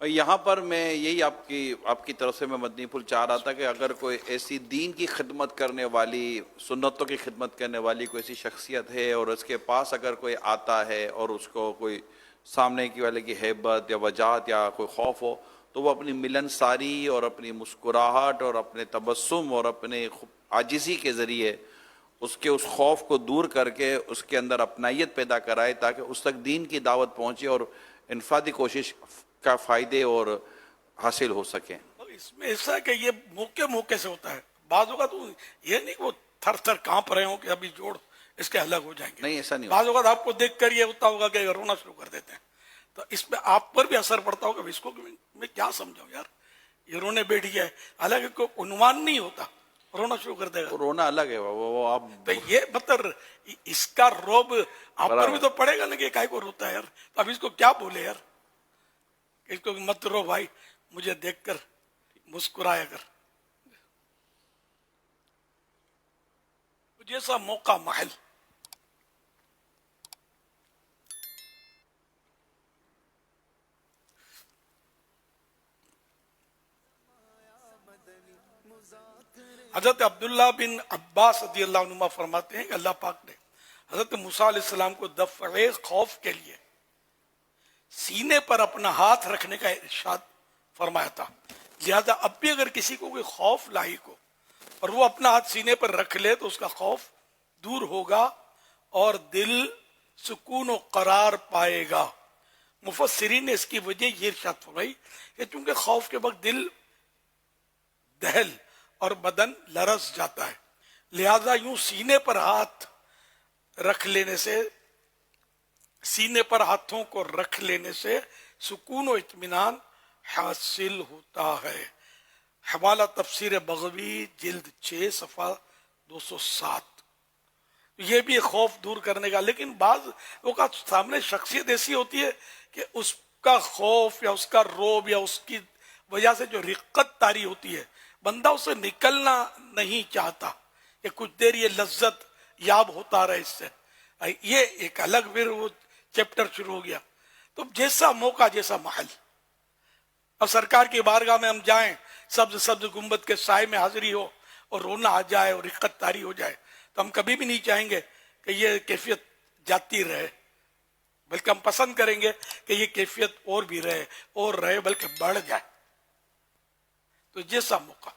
یہاں پر میں یہی آپ کی طرف سے میں مدنی پھول چاہ رہا تھا کہ اگر کوئی ایسی دین کی خدمت کرنے والی، سنتوں کی خدمت کرنے والی کوئی ایسی شخصیت ہے اور اس کے پاس اگر کوئی آتا ہے اور اس کو کوئی سامنے کی والے کی ہیبت یا وجاہت یا کوئی خوف ہو، تو وہ اپنی ملنساری اور اپنی مسکراہٹ اور اپنے تبسم اور اپنے عاجزی کے ذریعے اس خوف کو دور کر کے اس کے اندر اپنائیت پیدا کرائے، تاکہ اس تک دین کی دعوت پہنچے اور انفرادی کوشش کا فائدے اور حاصل ہو سکیں۔ اس میں ایسا ہے کہ یہ موقع سے ہوتا ہے، بعض اوقات یہ نہیں کہ وہ تھر تھر کانپ رہے ہوں کہ ابھی جوڑ اس کے الگ ہو جائیں گے، نہیں ایسا نہیں بعض اوقات آپ کو دیکھ کر یہ ہوتا ہوگا کہ رونا شروع کر دیتے ہیں، تو اس پہ آپ پر بھی اثر پڑتا ہوگا، اس کو میں کیا سمجھاؤں یار، یہ رونے بیٹھ گیا ہے، حالانکہ کوئی عنوان نہیں ہوتا، رونا شروع کر دے گا، رونا الگ ہے، وہ آپ تو یہ مطلب اس کا روب آپ پر بھی تو پڑے گا نا کہ کائی کو روتا ہے یار، تو اب اس کو کیا بولے یار، اس کو مت رو بھائی، مجھے دیکھ کر مسکرایا کر۔ جیسا موقع محل، حضرت عبداللہ بن عباس رضی اللہ عنہ فرماتے ہیں کہ اللہ پاک نے حضرت موسیٰ علیہ السلام کو دفع خوف کے لیے سینے پر اپنا ہاتھ رکھنے کا ارشاد فرمایا تھا، لہذا اب بھی اگر کسی کو کوئی خوف لاحق ہو اور وہ اپنا ہاتھ سینے پر رکھ لے تو اس کا خوف دور ہوگا اور دل سکون و قرار پائے گا۔ مفسرین نے اس کی وجہ یہ ارشاد فرمائی کہ چونکہ خوف کے وقت دل دہل اور بدن لرز جاتا ہے، لہذا یوں سینے پر ہاتھ رکھ لینے سے، سینے پر ہاتھوں کو رکھ لینے سے سکون و اطمینان حاصل ہوتا ہے۔ حوالہ تفسیر بغوی جلد 6 صفحہ 207۔ یہ بھی خوف دور کرنے کا، لیکن بعض اوقات سامنے شخصیت ایسی ہوتی ہے کہ اس کا خوف یا اس کا روب یا اس کی وجہ سے جو رقت طاری ہوتی ہے، بندہ اسے نکلنا نہیں چاہتا کہ کچھ دیر یہ لذت یاب ہوتا رہے اس سے، یہ ایک الگ پھر وہ چیپٹر شروع ہو گیا۔ تو جیسا موقع جیسا محل، اب سرکار کی بارگاہ میں ہم جائیں، سبز سبز گنبد کے سائے میں حاضری ہو اور رونا آ جائے اور رقت طاری ہو جائے، تو ہم کبھی بھی نہیں چاہیں گے کہ یہ کیفیت جاتی رہے، بلکہ ہم پسند کریں گے کہ یہ کیفیت اور بھی رہے اور رہے، بلکہ بڑھ جائے۔ تو جیسا موقع